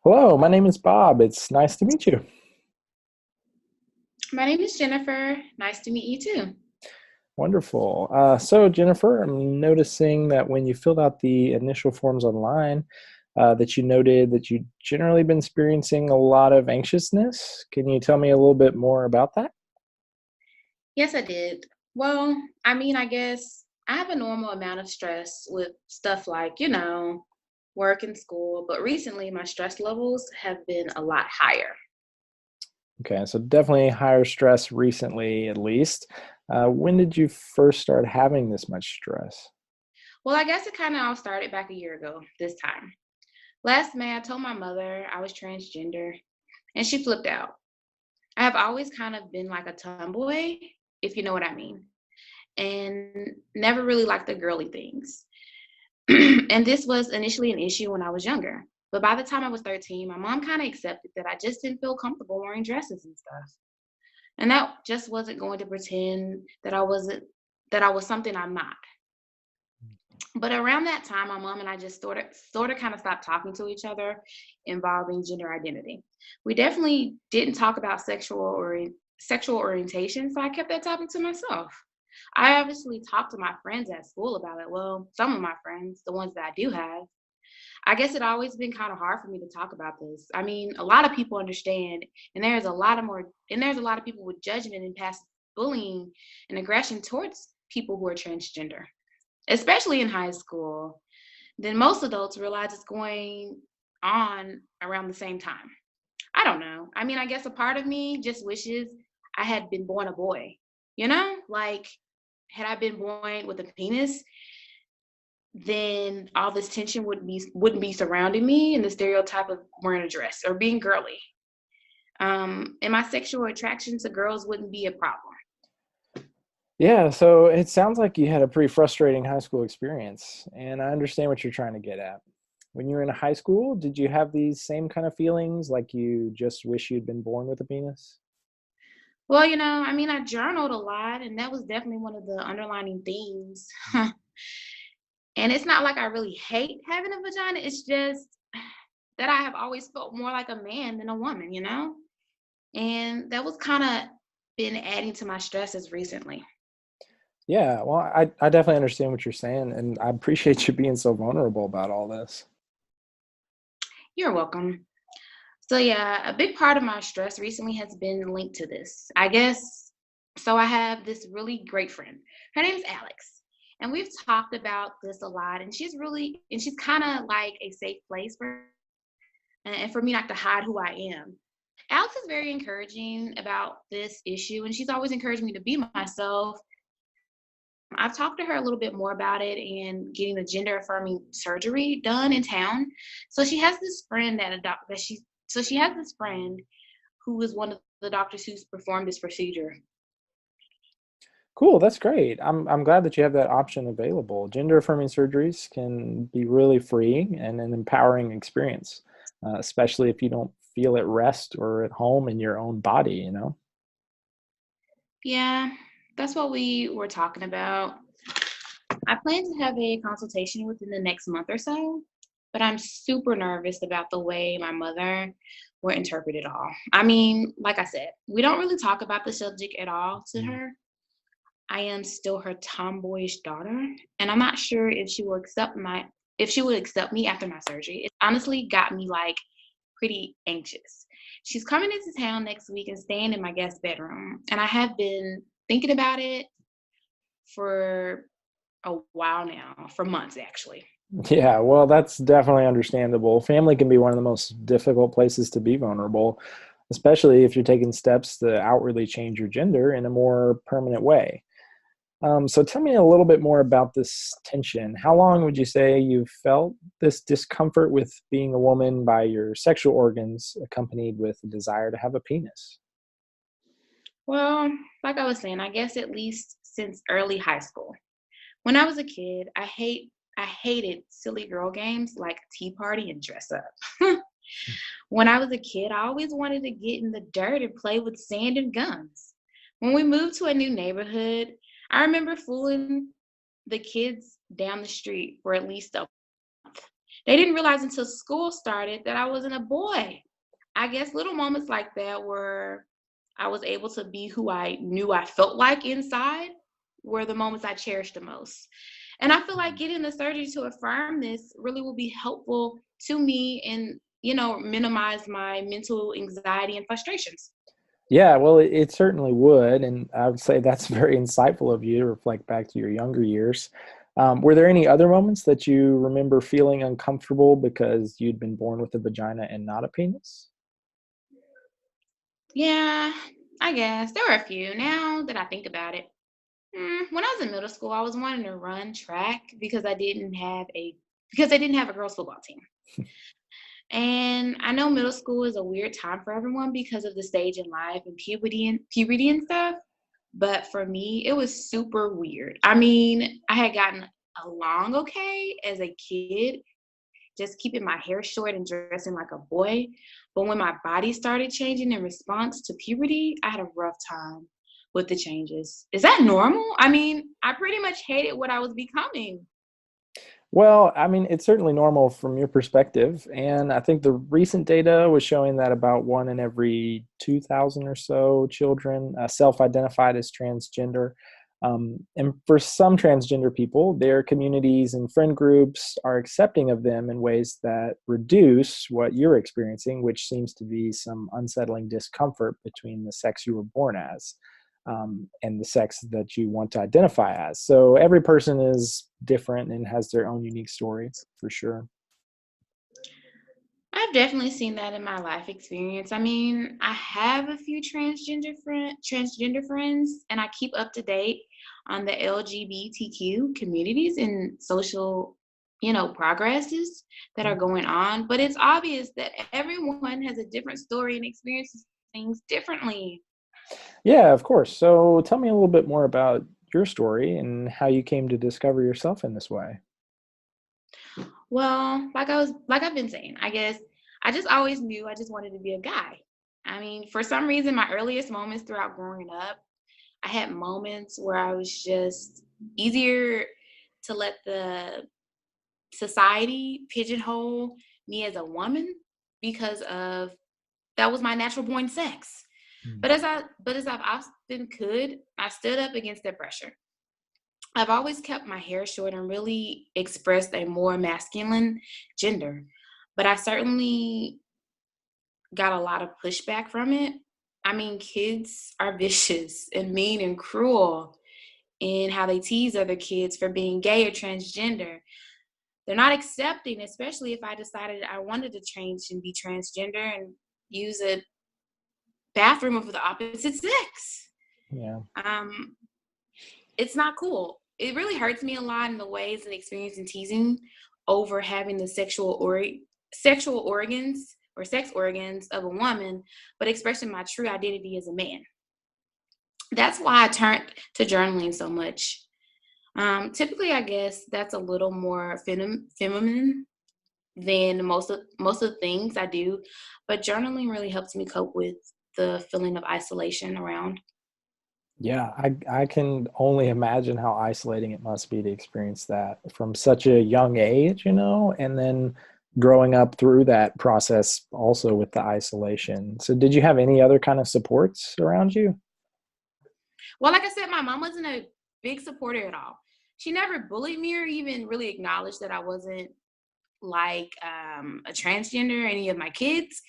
Hello, my name is Bob. It's nice to meet you. My name is Jennifer. Nice to meet you too. Wonderful. So, Jennifer, I'm noticing that when you filled out the initial forms online, that you noted that you generally been experiencing a lot of anxiousness. Can you tell me a little bit more about that? Yes, I did. Well, I guess I have a normal amount of stress with stuff like, work and school, but recently my stress levels have been a lot higher. Okay, so definitely higher stress recently, at least. When did you first start having this much stress? Well, I guess it kind of all started back a year ago this time. Last May, I told my mother I was transgender, and she flipped out. I have always kind of been like a tomboy, if you know what I mean, and never really liked the girly things. And this was initially an issue when I was younger. But by the time I was 13, my mom kind of accepted that I just didn't feel comfortable wearing dresses and stuff. And that just wasn't going to pretend that I was something I'm not. But around that time, my mom and I just sort of kind of stopped talking to each other involving gender identity. We definitely didn't talk about sexual orientation, so I kept that topic to myself. I obviously talked to my friends at school about it. Well, some of my friends, the ones that I do have. I guess it always been kind of hard for me to talk about this. I mean, a lot of people understand, and there's a lot of people with judgment and past bullying and aggression towards people who are transgender, especially in high school. Then most adults realize it's going on around the same time. I don't know. I guess a part of me just wishes I had been born a boy. Like had I been born with a penis, then all this tension wouldn't be surrounding me and the stereotype of wearing a dress or being girly. And my sexual attraction to girls wouldn't be a problem. Yeah, so it sounds like you had a pretty frustrating high school experience, and I understand what you're trying to get at. When you were in high school, did you have these same kind of feelings, like you just wish you'd been born with a penis? Well, I journaled a lot, and that was definitely one of the underlining themes. And it's not like I really hate having a vagina. It's just that I have always felt more like a man than a woman. And that was kind of been adding to my stresses recently. Yeah, well, I definitely understand what you're saying, and I appreciate you being so vulnerable about all this. You're welcome. So yeah, a big part of my stress recently has been linked to this. I guess so I have this really great friend. Her name's Alex. And we've talked about this a lot and she's kind of like a safe place and for me not to hide who I am. Alex is very encouraging about this issue and she's always encouraged me to be myself. I've talked to her a little bit more about it and getting the gender affirming surgery done in town. So she has this friend that a doc that she so she has this friend who is one of the doctors who's performed this procedure. Cool, that's great. I'm glad that you have that option available. Gender affirming surgeries can be really freeing and an empowering experience, especially if you don't feel at rest or at home in your own body, you know? Yeah, that's what we were talking about. I plan to have a consultation within the next month or so, but I'm super nervous about the way my mother will interpret it all. Like I said, we don't really talk about the subject at all to Mm. her. I am still her tomboyish daughter, and I'm not sure if she would accept me after my surgery. It honestly got me like pretty anxious. She's coming into town next week and staying in my guest bedroom, and I have been thinking about it for a while now, for months actually. Yeah, well, that's definitely understandable. Family can be one of the most difficult places to be vulnerable, especially if you're taking steps to outwardly change your gender in a more permanent way. So tell me a little bit more about this tension. How long would you say you've felt this discomfort with being a woman by your sexual organs accompanied with a desire to have a penis? Well, like I was saying, I guess at least since early high school. When I was a kid, I hated silly girl games like Tea Party and Dress Up. When I was a kid, I always wanted to get in the dirt and play with sand and guns. When we moved to a new neighborhood, I remember fooling the kids down the street for at least a month. They didn't realize until school started that I wasn't a boy. I guess little moments like that where I was able to be who I knew I felt like inside were the moments I cherished the most. And I feel like getting the surgery to affirm this really will be helpful to me and, minimize my mental anxiety and frustrations. Yeah, well, it certainly would. And I would say that's very insightful of you to reflect back to your younger years. Were there any other moments that you remember feeling uncomfortable because you'd been born with a vagina and not a penis? Yeah, I guess there were a few now that I think about it. When I was in middle school, I was wanting to run track because I didn't have a girls football team. And I know middle school is a weird time for everyone because of the stage in life and puberty and stuff. But for me, it was super weird. I mean, I had gotten along okay as a kid, just keeping my hair short and dressing like a boy. But when my body started changing in response to puberty, I had a rough time with the changes. Is that normal? I mean, I pretty much hated what I was becoming. Well, I mean, it's certainly normal from your perspective. And I think the recent data was showing that about one in every 2,000 or so children self identified as transgender. And for some transgender people, their communities and friend groups are accepting of them in ways that reduce what you're experiencing, which seems to be some unsettling discomfort between the sex you were born as and the sex that you want to identify as. So every person is different and has their own unique story for sure. I've definitely seen that in my life experience. I mean, I have a few transgender friends, and I keep up to date on the LGBTQ communities and social, progresses that are Mhm. going on. But it's obvious that everyone has a different story and experiences things differently. Yeah, of course. So tell me a little bit more about your story and how you came to discover yourself in this way. Well, like I've been saying, I guess I just always knew I just wanted to be a guy. I mean, for some reason, my earliest moments throughout growing up, I had moments where I was just easier to let the society pigeonhole me as a woman because of that was my natural born sex. Mm. But as I've often could, I stood up against that pressure. I've always kept my hair short and really expressed a more masculine gender, but I certainly got a lot of pushback from it. I mean, kids are vicious and mean and cruel in how they tease other kids for being gay or transgender. They're not accepting, especially if I decided I wanted to change and be transgender and use a bathroom of the opposite sex. Yeah. Um, it's not cool. It really hurts me a lot in the ways and experiencing teasing over having the sexual organs or sex organs of a woman, but expressing my true identity as a man. That's why I turned to journaling so much. Typically, I guess that's a little more feminine than most of the things I do, but journaling really helps me cope with the feeling of isolation around. Yeah, I can only imagine how isolating it must be to experience that from such a young age, and then growing up through that process also with the isolation. So did you have any other kind of supports around you? Well, like I said, my mom wasn't a big supporter at all. She never bullied me or even really acknowledged that I wasn't like a transgender, or any of my kids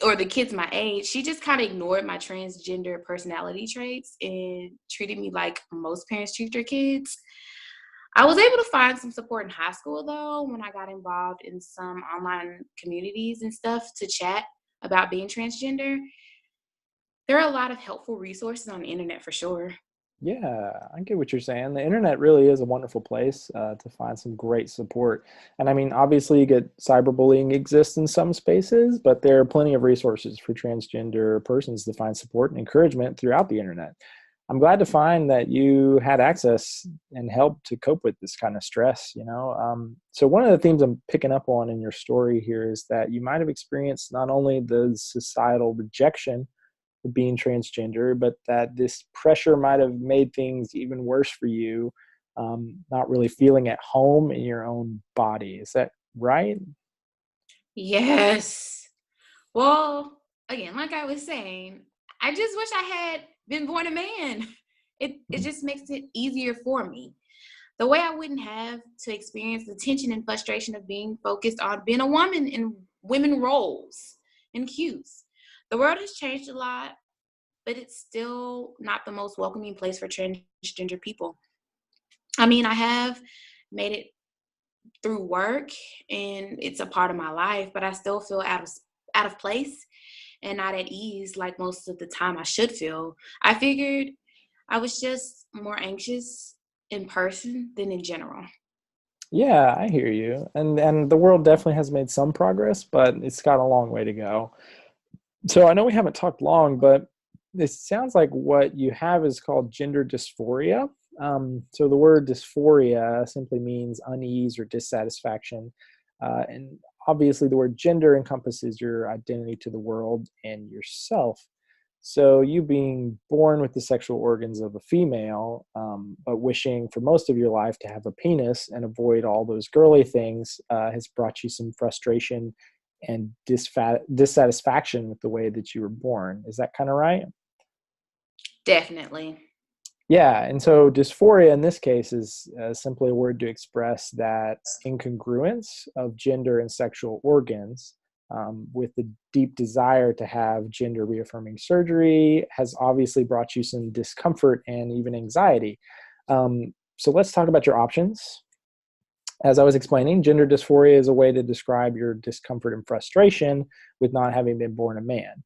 or the kids my age. She just kind of ignored my transgender personality traits and treated me like most parents treat their kids. I was able to find some support in high school though, when I got involved in some online communities and stuff to chat about being transgender. There are a lot of helpful resources on the internet for sure. Yeah, I get what you're saying. The internet really is a wonderful place to find some great support. And I mean, obviously, you get cyberbullying exists in some spaces, but there are plenty of resources for transgender persons to find support and encouragement throughout the internet. I'm glad to find that you had access and help to cope with this kind of stress. So one of the themes I'm picking up on in your story here is that you might have experienced not only the societal rejection being transgender, but that this pressure might have made things even worse for you, not really feeling at home in your own body. Is that right? Yes. Well, again, like I was saying, I just wish I had been born a man. It just makes it easier for me. The way I wouldn't have to experience the tension and frustration of being focused on being a woman in women roles and cues. The world has changed a lot, but it's still not the most welcoming place for transgender people. I mean, I have made it through work and it's a part of my life, but I still feel out of place and not at ease like most of the time I should feel. I figured I was just more anxious in person than in general. Yeah, I hear you. And the world definitely has made some progress, but it's got a long way to go. So I know we haven't talked long, but it sounds like what you have is called gender dysphoria. So the word dysphoria simply means unease or dissatisfaction. And obviously, the word gender encompasses your identity to the world and yourself. So you being born with the sexual organs of a female, but wishing for most of your life to have a penis and avoid all those girly things, has brought you some frustration and dissatisfaction with the way that you were born. Is that kind of right? Definitely. Yeah, and so dysphoria in this case is simply a word to express that incongruence of gender and sexual organs, with the deep desire to have gender reaffirming surgery has obviously brought you some discomfort and even anxiety. So let's talk about your options. As I was explaining, gender dysphoria is a way to describe your discomfort and frustration with not having been born a man.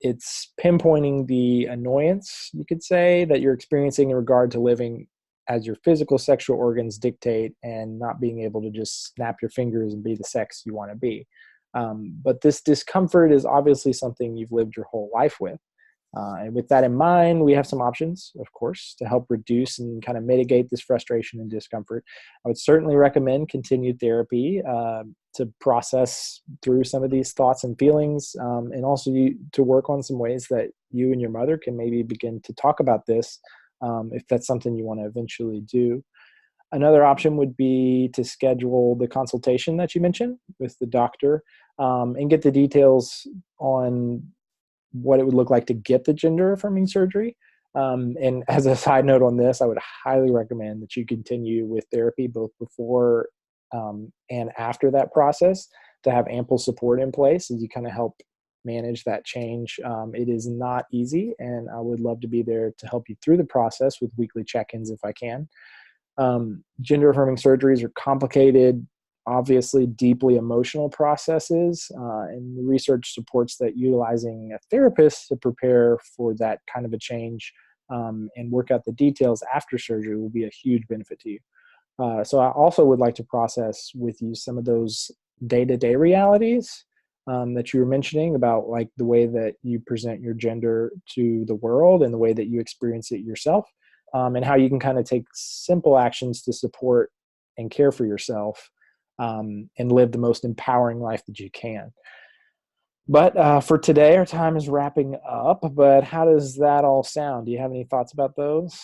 It's pinpointing the annoyance, you could say, that you're experiencing in regard to living as your physical sexual organs dictate and not being able to just snap your fingers and be the sex you want to be. But this discomfort is obviously something you've lived your whole life with. And with that in mind, we have some options, of course, to help reduce and kind of mitigate this frustration and discomfort. I would certainly recommend continued therapy to process through some of these thoughts and feelings, and also to work on some ways that you and your mother can maybe begin to talk about this, if that's something you want to eventually do. Another option would be to schedule the consultation that you mentioned with the doctor, and get the details on what it would look like to get the gender affirming surgery. And as a side note on this, I would highly recommend that you continue with therapy both before and after that process to have ample support in place as you kind of help manage that change. It is not easy, and I would love to be there to help you through the process with weekly check ins if I can. Gender affirming surgeries are complicated, obviously deeply emotional processes, and the research supports that utilizing a therapist to prepare for that kind of a change, and work out the details after surgery will be a huge benefit to you. So I also would like to process with you some of those day-to-day realities, that you were mentioning about, like the way that you present your gender to the world and the way that you experience it yourself, and how you can kind of take simple actions to support and care for yourself, and live the most empowering life that you can. But for today, our time is wrapping up. But how does that all sound? Do you have any thoughts about those?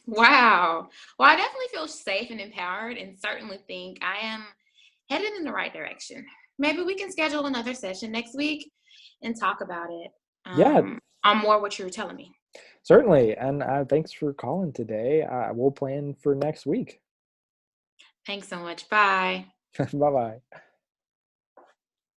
Wow. Well, I definitely feel safe and empowered and certainly think I am headed in the right direction. Maybe we can schedule another session next week and talk about it, Yeah, on more what you were telling me. certainly. And thanks for calling today. We'll plan for next week. Thanks so much. Bye. Bye bye.